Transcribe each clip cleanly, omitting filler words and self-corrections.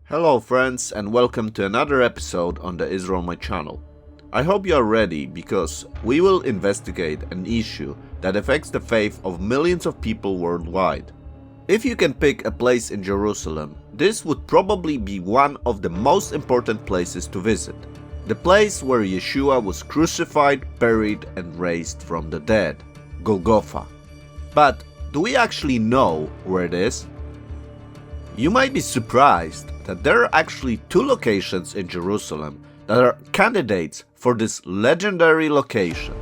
Hello friends, and welcome to another episode on the Israel MyChannel. I hope you are ready because we will investigate an issue that affects the faith of millions of people worldwide. If you can pick a place in Jerusalem, this would probably be one of the most important places to visit. The place where Yeshua was crucified, buried and raised from the dead, Golgotha. But do we actually know where it is? You might be surprised that there are actually two locations in Jerusalem that are candidates for this legendary location.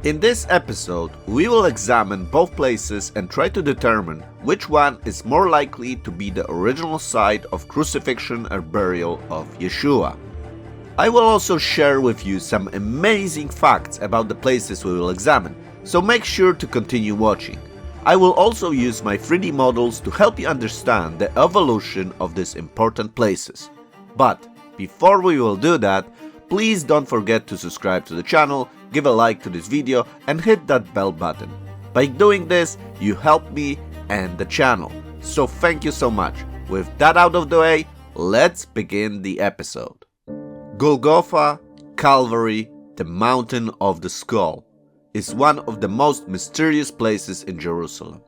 In this episode, we will examine both places and try to determine which one is more likely to be the original site of crucifixion and burial of Yeshua. I will also share with you some amazing facts about the places we will examine, so make sure to continue watching. I will also use my 3D models to help you understand the evolution of these important places. But before we will do that, please don't forget to subscribe to the channel, give a like to this video and hit that bell button. By doing this, you help me and the channel. So thank you so much. With that out of the way, let's begin the episode. Golgotha, Calvary, the Mountain of the Skull, is one of the most mysterious places in Jerusalem.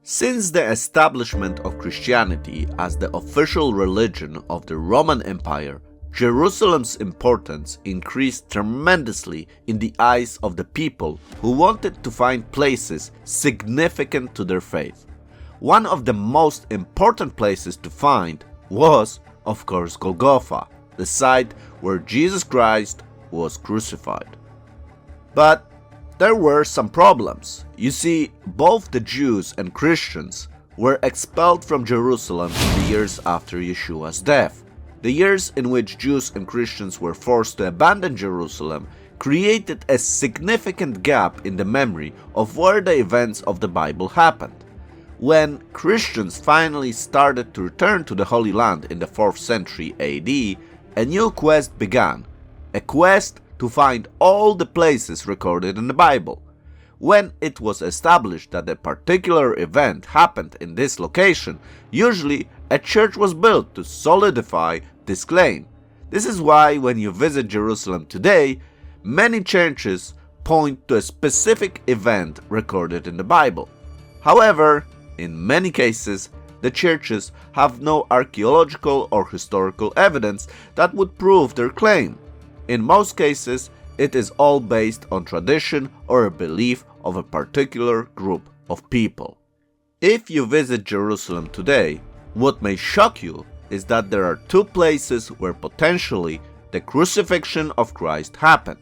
Since the establishment of Christianity as the official religion of the Roman Empire, Jerusalem's importance increased tremendously in the eyes of the people who wanted to find places significant to their faith. One of the most important places to find was, of course, Golgotha, the site where Jesus Christ was crucified. But there were some problems. You see, both the Jews and Christians were expelled from Jerusalem in the years after Yeshua's death. The years in which Jews and Christians were forced to abandon Jerusalem created a significant gap in the memory of where the events of the Bible happened. When Christians finally started to return to the Holy Land in the 4th century AD, a new quest began, a quest to find all the places recorded in the Bible. When it was established that a particular event happened in this location, usually a church was built to solidify this claim. This is why when you visit Jerusalem today, many churches point to a specific event recorded in the Bible. However, in many cases, the churches have no archaeological or historical evidence that would prove their claim. In most cases, it is all based on tradition or a belief of a particular group of people. If you visit Jerusalem today, what may shock you is that there are two places where potentially the crucifixion of Christ happened.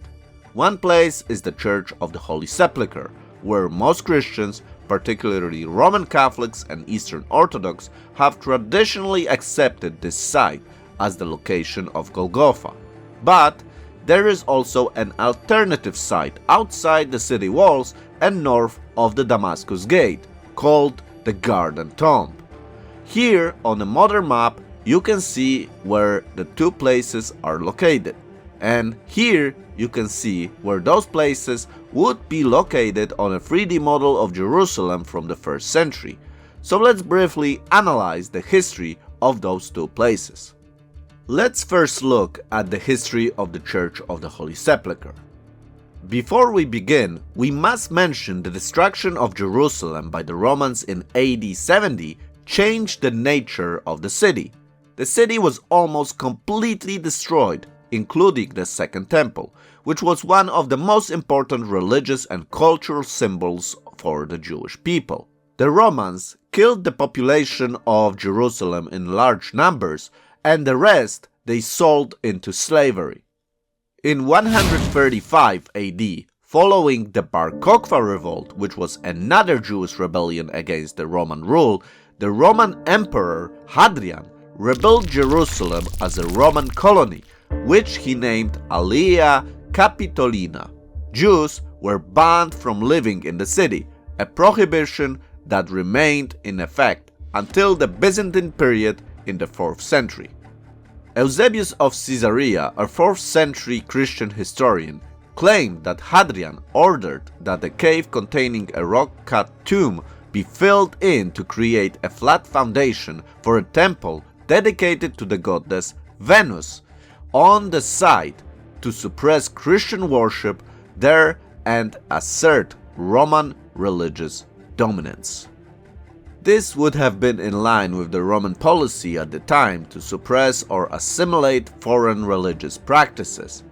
One place is the Church of the Holy Sepulchre, where most Christians, particularly Roman Catholics and Eastern Orthodox, have traditionally accepted this site as the location of Golgotha. But there is also an alternative site outside the city walls and north of the Damascus Gate, called the Garden Tomb. Here on a modern map, you can see where the two places are located, and here you can see where those places would be located on a 3D model of Jerusalem from the 1st century. So let's briefly analyze the history of those two places. Let's first look at the history of the Church of the Holy Sepulchre. Before we begin, we must mention the destruction of Jerusalem by the Romans in AD 70 changed the nature of the city. The city was almost completely destroyed, including the Second Temple, which was one of the most important religious and cultural symbols for the Jewish people. The Romans killed the population of Jerusalem in large numbers, and the rest they sold into slavery. In 135 AD, following the Bar Kokhba revolt, which was another Jewish rebellion against the Roman rule, the Roman Emperor Hadrian rebuilt Jerusalem as a Roman colony, which he named Aelia Capitolina. Jews were banned from living in the city, a prohibition that remained in effect until the Byzantine period in the 4th century. Eusebius of Caesarea, a 4th century Christian historian, claimed that Hadrian ordered that the cave containing a rock-cut tomb be filled in to create a flat foundation for a temple dedicated to the goddess Venus on the site to suppress Christian worship there and assert Roman religious dominance. This would have been in line with the Roman policy at the time to suppress or assimilate foreign religious practices.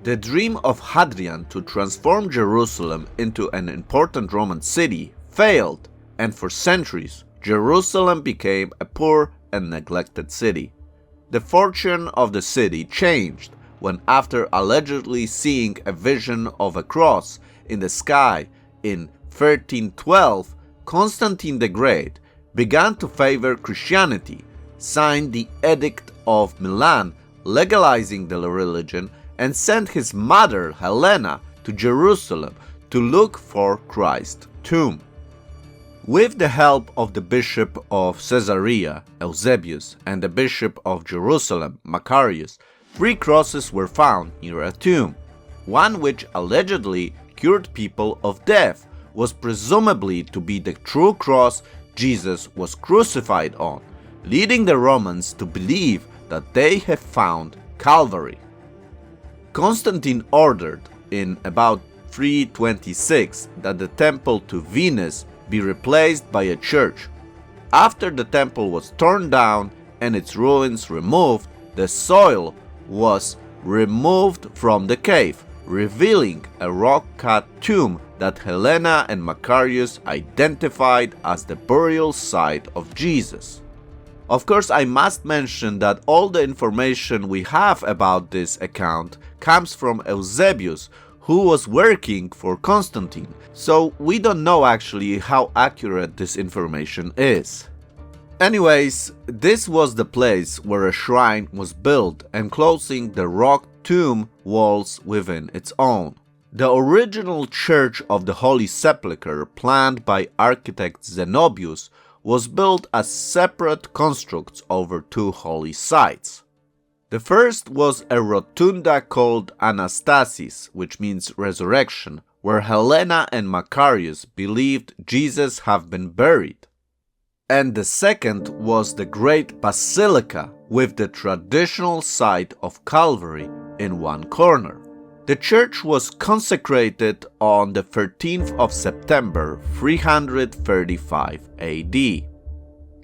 The dream of Hadrian to transform Jerusalem into an important Roman city failed, and for centuries Jerusalem became a poor and neglected city. The fortune of the city changed when, after allegedly seeing a vision of a cross in the sky in 1312, Constantine the Great began to favor Christianity, signed the Edict of Milan legalizing the religion, and sent his mother Helena to Jerusalem to look for Christ's tomb. With the help of the bishop of Caesarea, Eusebius, and the bishop of Jerusalem, Macarius, 3 crosses were found near a tomb. One, which allegedly cured people of death, was presumably to be the true cross Jesus was crucified on, leading the Romans to believe that they have found Calvary. Constantine ordered in about 326 that the temple to Venus be replaced by a church. After the temple was torn down and its ruins removed, the soil was removed from the cave, revealing a rock-cut tomb that Helena and Macarius identified as the burial site of Jesus. Of course, I must mention that all the information we have about this account comes from Eusebius, who was working for Constantine, so we don't know actually how accurate this information is. Anyways, this was the place where a shrine was built, enclosing the rock tomb walls within its own. The original Church of the Holy Sepulchre, planned by architect Zenobius, was built as separate constructs over 2 holy sites. The first was a rotunda called Anastasis, which means resurrection, where Helena and Macarius believed Jesus had been buried. And the second was the Great Basilica, with the traditional site of Calvary in one corner. The church was consecrated on the 13th of September 335 AD.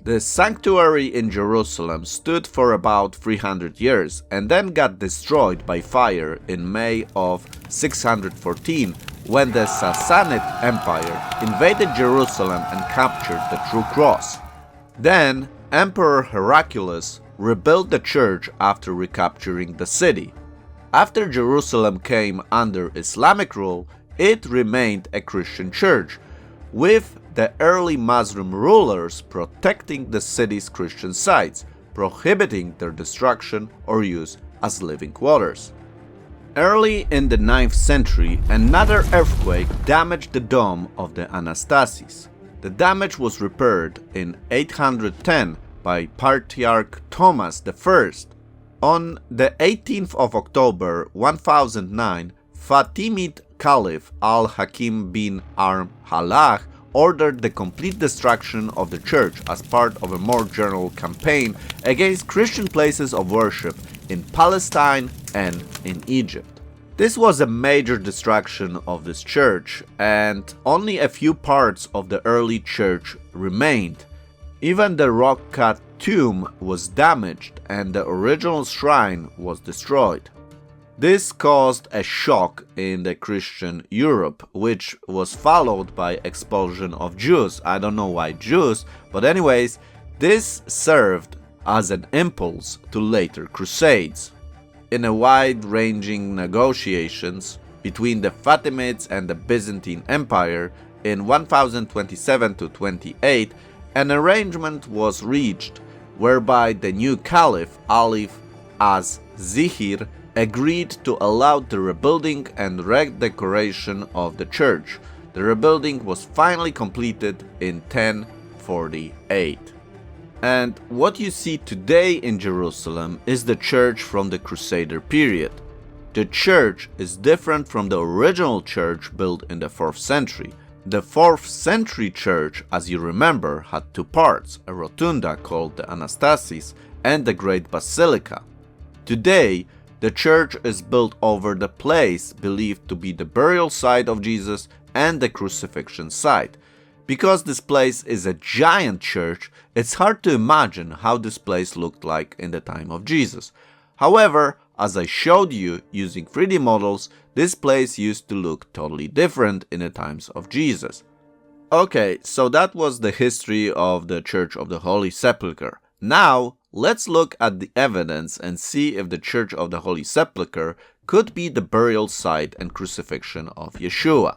The sanctuary in Jerusalem stood for about 300 years and then got destroyed by fire in May of 614 when the Sassanid Empire invaded Jerusalem and captured the True Cross. Then Emperor Heraclius rebuilt the church after recapturing the city. After Jerusalem came under Islamic rule, it remained a Christian church, with the early Muslim rulers protecting the city's Christian sites, prohibiting their destruction or use as living quarters. Early in the 9th century, another earthquake damaged the dome of the Anastasis. The damage was repaired in 810 by Patriarch Thomas I. On the 18th of October 1009, Fatimid Caliph al-Hakim bin Halach ordered the complete destruction of the church as part of a more general campaign against Christian places of worship in Palestine and in Egypt. This was a major destruction of this church, and only a few parts of the early church remained. Even the rock-cut tomb was damaged and the original shrine was destroyed. This caused a shock in the Christian Europe, which was followed by expulsion of Jews. I don't know why Jews, but anyways, this served as an impulse to later crusades. In a wide-ranging negotiations between the Fatimids and the Byzantine Empire in 1027-28, an arrangement was reached whereby the new Caliph Ali az-Zihir agreed to allow the rebuilding and redecoration of the church. The rebuilding was finally completed in 1048. And what you see today in Jerusalem is the church from the Crusader period. The church is different from the original church built in the 4th century. The 4th century church, as you remember, had two parts, a rotunda called the Anastasis and the Great Basilica. Today, the church is built over the place believed to be the burial site of Jesus and the crucifixion site. Because this place is a giant church, it's hard to imagine how this place looked like in the time of Jesus. However, as I showed you using 3D models, this place used to look totally different in the times of Jesus. Okay, so that was the history of the Church of the Holy Sepulchre. Now, let's look at the evidence and see if the Church of the Holy Sepulchre could be the burial site and crucifixion of Yeshua.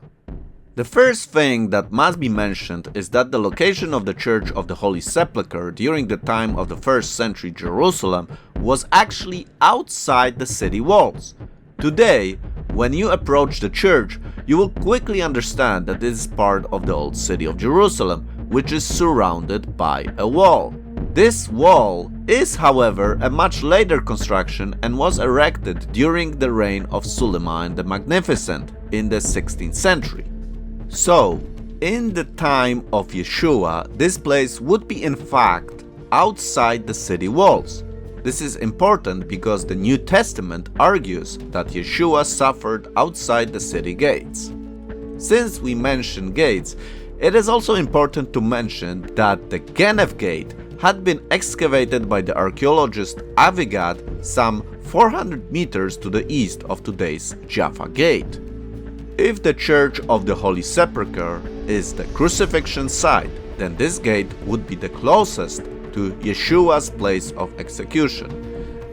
The first thing that must be mentioned is that the location of the Church of the Holy Sepulchre during the time of the 1st century Jerusalem was actually outside the city walls. Today, when you approach the church, you will quickly understand that this is part of the old city of Jerusalem, which is surrounded by a wall. This wall is, however, a much later construction and was erected during the reign of Suleiman the Magnificent in the 16th century. So, in the time of Yeshua, this place would be in fact outside the city walls. This is important because the New Testament argues that Yeshua suffered outside the city gates. Since we mentioned gates, it is also important to mention that the Gennev Gate had been excavated by the archaeologist Avigad some 400 meters to the east of today's Jaffa Gate. If the Church of the Holy Sepulchre is the crucifixion site, then this gate would be the closest to Yeshua's place of execution.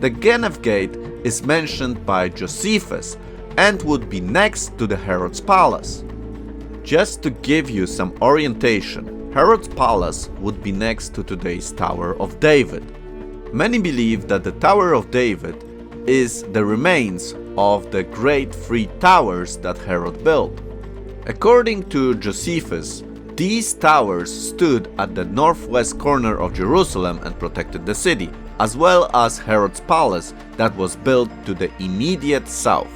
The Gennev Gate is mentioned by Josephus and would be next to the Herod's Palace. Just to give you some orientation, Herod's Palace would be next to today's Tower of David. Many believe that the Tower of David is the remains of the great three towers that Herod built. According to Josephus, these towers stood at the northwest corner of Jerusalem and protected the city, as well as Herod's palace that was built to the immediate south.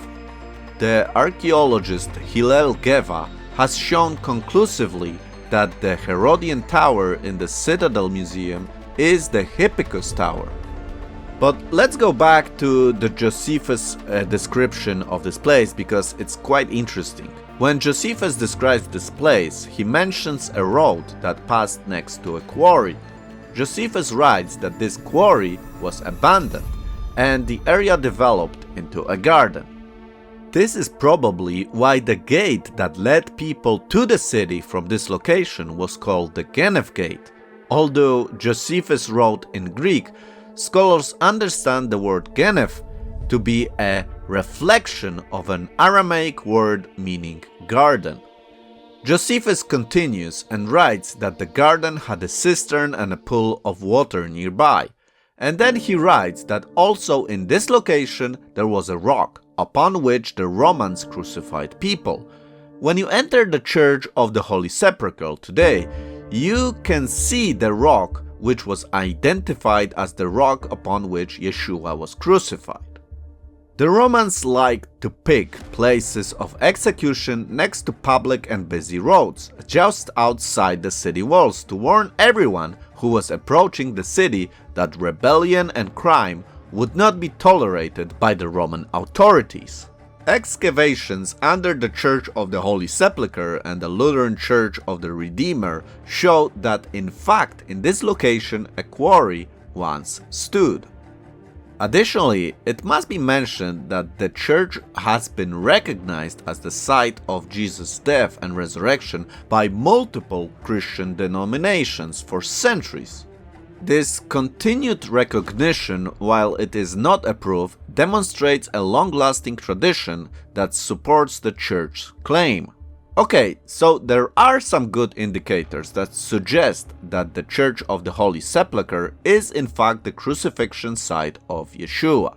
The archaeologist Hillel Geva has shown conclusively that the Herodian Tower in the Citadel Museum is the Hippicus Tower. But let's go back to the Josephus description of this place because it's quite interesting. When Josephus describes this place, he mentions a road that passed next to a quarry. Josephus writes that this quarry was abandoned and the area developed into a garden. This is probably why the gate that led people to the city from this location was called the Gennev Gate. Although Josephus wrote in Greek, scholars understand the word Gennev to be a reflection of an Aramaic word meaning garden. Josephus continues and writes that the garden had a cistern and a pool of water nearby. And then he writes that also in this location there was a rock upon which the Romans crucified people. When you enter the Church of the Holy Sepulchre today, you can see the rock which was identified as the rock upon which Yeshua was crucified. The Romans liked to pick places of execution next to public and busy roads, just outside the city walls, to warn everyone who was approaching the city that rebellion and crime would not be tolerated by the Roman authorities. Excavations under the Church of the Holy Sepulchre and the Lutheran Church of the Redeemer show that in fact in this location a quarry once stood. Additionally, it must be mentioned that the church has been recognized as the site of Jesus' death and resurrection by multiple Christian denominations for centuries. This continued recognition, while it is not a proof, demonstrates a long-lasting tradition that supports the church's claim. Okay, so there are some good indicators that suggest that the Church of the Holy Sepulchre is in fact the crucifixion site of Yeshua.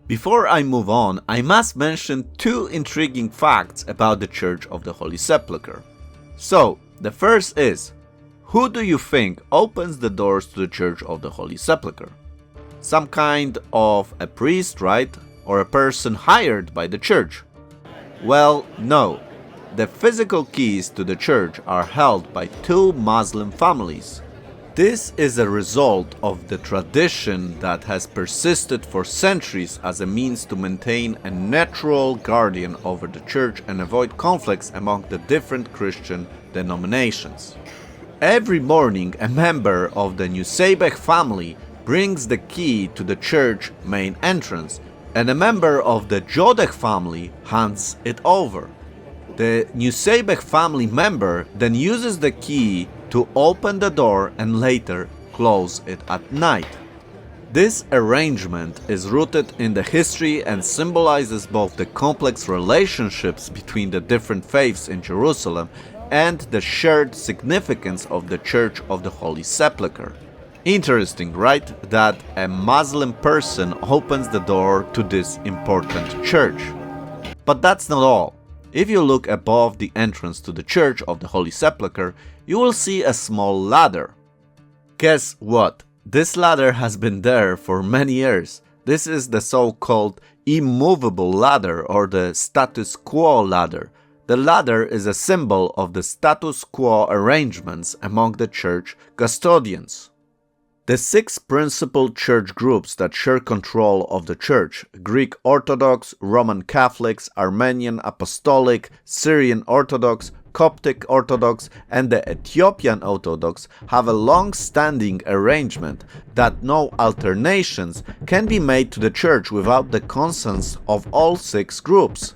Before I move on, I must mention two intriguing facts about the Church of the Holy Sepulchre. So, the first is, who do you think opens the doors to the Church of the Holy Sepulchre? Some kind of a priest, right? Or a person hired by the church? Well, no. the physical keys to the church are held by two Muslim families. This is a result of the tradition that has persisted for centuries as a means to maintain a natural guardian over the church and avoid conflicts among the different Christian denominations. Every morning, a member of the Nusaybeх family brings the key to the church main entrance, and a member of the Jodech family hands it over. The Nusaybech family member then uses the key to open the door and later close it at night. This arrangement is rooted in the history and symbolizes both the complex relationships between the different faiths in Jerusalem and the shared significance of the Church of the Holy Sepulchre. Interesting, right? That a Muslim person opens the door to this important church. But that's not all. If you look above the entrance to the Church of the Holy Sepulchre, you will see a small ladder. Guess what? This ladder has been there for many years. This is the so-called immovable ladder or the status quo ladder. The ladder is a symbol of the status quo arrangements among the church custodians. The six principal church groups that share control of the church, Greek Orthodox, Roman Catholics, Armenian Apostolic, Syrian Orthodox, Coptic Orthodox, and the Ethiopian Orthodox, have a long-standing arrangement that no alternations can be made to the church without the consent of all six groups.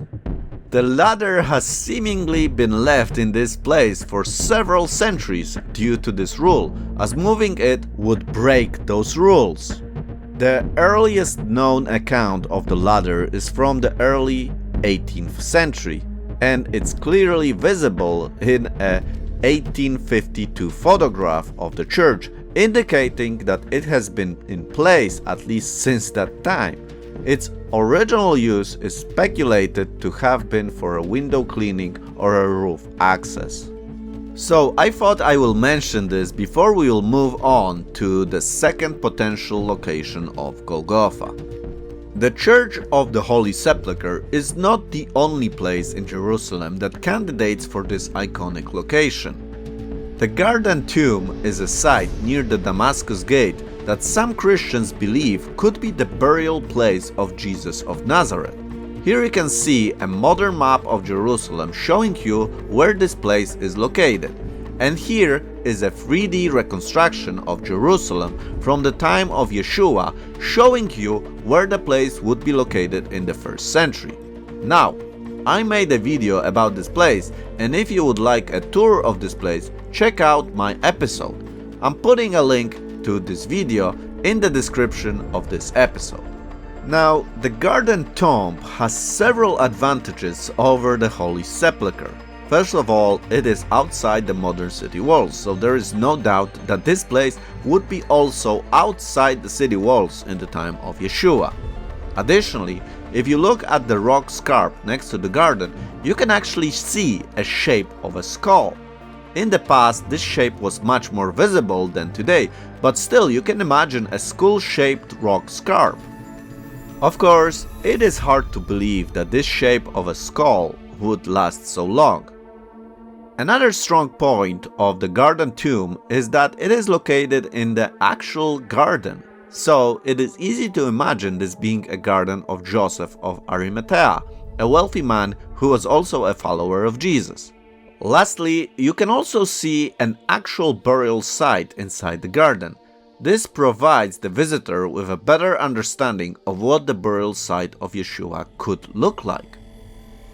The ladder has seemingly been left in this place for several centuries due to this rule, as moving it would break those rules. The earliest known account of the ladder is from the early 18th century, and it's clearly visible in a 1852 photograph of the church, indicating that it has been in place at least since that time. Its original use is speculated to have been for a window cleaning or a roof access. So I thought I will mention this before we will move on to the second potential location of Golgotha. The Church of the Holy Sepulchre is not the only place in Jerusalem that candidates for this iconic location. The Garden Tomb is a site near the Damascus Gate that some Christians believe could be the burial place of Jesus of Nazareth. Here you can see a modern map of Jerusalem showing you where this place is located. And here is a 3D reconstruction of Jerusalem from the time of Yeshua, showing you where the place would be located in the 1st century. Now, I made a video about this place, and if you would like a tour of this place, check out my episode. I'm putting a link to this video in the description of this episode. Now, the Garden Tomb has several advantages over the Holy Sepulchre. First of all, it is outside the modern city walls, so there is no doubt that this place would be also outside the city walls in the time of Yeshua. Additionally, if you look at the rock scarp next to the garden, you can actually see a shape of a skull. In the past, this shape was much more visible than today, but still you can imagine a skull-shaped rock scarp. Of course, it is hard to believe that this shape of a skull would last so long. Another strong point of the Garden Tomb is that it is located in the actual garden, so it is easy to imagine this being a garden of Joseph of Arimathea, a wealthy man who was also a follower of Jesus. Lastly, you can also see an actual burial site inside the garden. This provides the visitor with a better understanding of what the burial site of Yeshua could look like.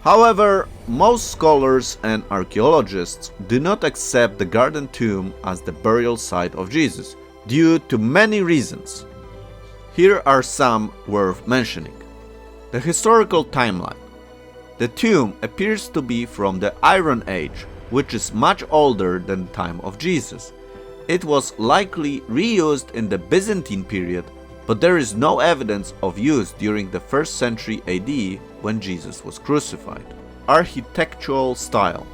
However, most scholars and archaeologists do not accept the Garden Tomb as the burial site of Jesus, due to many reasons. Here are some worth mentioning. The historical timeline. The tomb appears to be from the Iron Age, which is much older than the time of Jesus. It was likely reused in the Byzantine period, but there is no evidence of use during the 1st century AD when Jesus was crucified. Architectural style.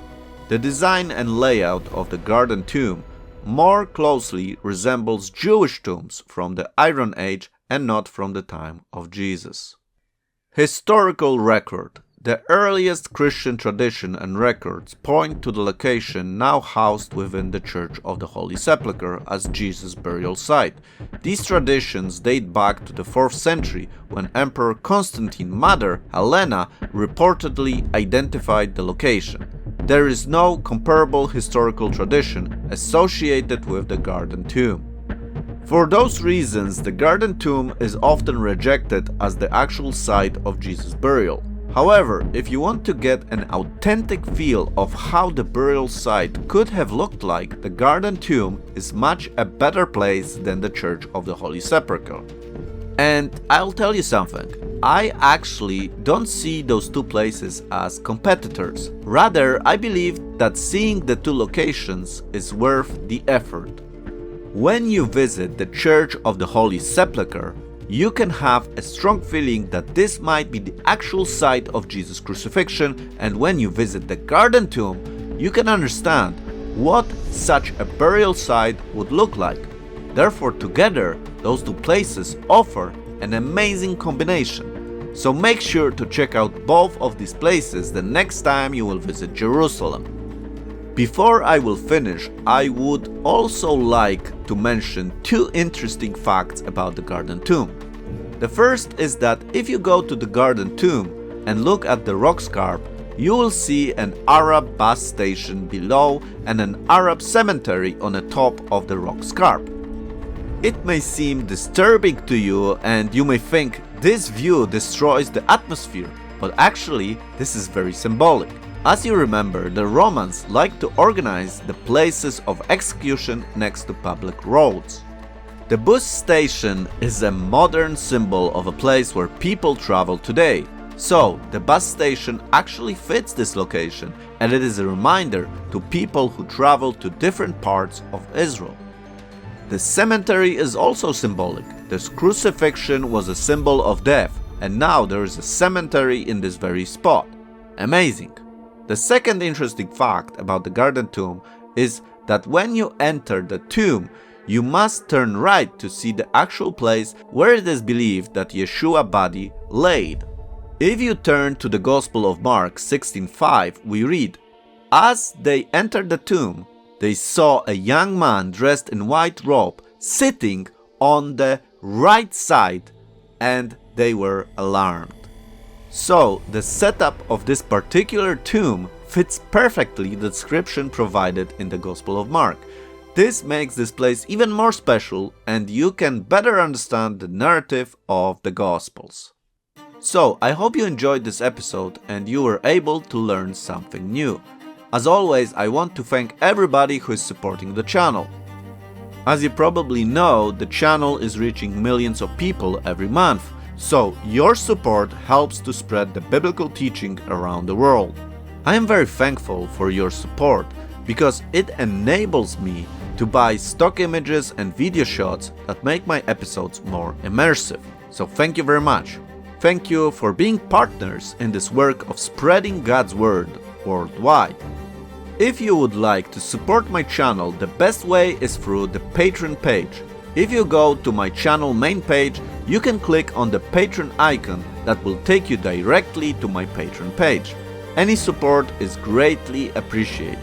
The design and layout of the Garden Tomb more closely resembles Jewish tombs from the Iron Age and not from the time of Jesus. Historical record. The earliest Christian tradition and records point to the location now housed within the Church of the Holy Sepulchre as Jesus' burial site. These traditions date back to the 4th century when Emperor Constantine's mother, Helena, reportedly identified the location. There is no comparable historical tradition associated with the Garden Tomb. For those reasons, the Garden Tomb is often rejected as the actual site of Jesus' burial. However, if you want to get an authentic feel of how the burial site could have looked like, the Garden Tomb is much a better place than the Church of the Holy Sepulchre. And I'll tell you something, I actually don't see those two places as competitors. Rather, I believe that seeing the two locations is worth the effort. When you visit the Church of the Holy Sepulchre, you can have a strong feeling that this might be the actual site of Jesus' crucifixion, and when you visit the Garden Tomb, you can understand what such a burial site would look like. Therefore, together, those two places offer an amazing combination. So make sure to check out both of these places the next time you will visit Jerusalem. Before I will finish, I would also like to mention two interesting facts about the Garden Tomb. The first is that if you go to the Garden Tomb and look at the rock scarp, you will see an Arab bus station below and an Arab cemetery on the top of the rock scarp. It may seem disturbing to you and you may think this view destroys the atmosphere, but actually this is very symbolic. As you remember, the Romans liked to organize the places of execution next to public roads. The bus station is a modern symbol of a place where people travel today. So, the bus station actually fits this location, and it is a reminder to people who travel to different parts of Israel. The cemetery is also symbolic. This crucifixion was a symbol of death, and now there is a cemetery in this very spot. Amazing! The second interesting fact about the Garden Tomb is that when you enter the tomb, you must turn right to see the actual place where it is believed that Yeshua's body laid. If you turn to the Gospel of Mark 16:5, we read, "As they entered the tomb, they saw a young man dressed in white robe sitting on the right side, and they were alarmed." So, the setup of this particular tomb fits perfectly the description provided in the Gospel of Mark. This makes this place even more special, and you can better understand the narrative of the Gospels. So, I hope you enjoyed this episode and you were able to learn something new. As always, I want to thank everybody who is supporting the channel. As you probably know, the channel is reaching millions of people every month. So, your support helps to spread the biblical teaching around the world. I am very thankful for your support because it enables me to buy stock images and video shots that make my episodes more immersive. So thank you very much. Thank you for being partners in this work of spreading God's word worldwide. If you would like to support my channel, the best way is through the Patreon page. If you go to my channel main page, you can click on the Patreon icon that will take you directly to my Patreon page. Any support is greatly appreciated.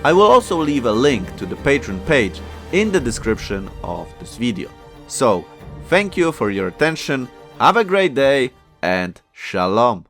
I will also leave a link to the Patreon page in the description of this video. So, thank you for your attention, have a great day, and Shalom.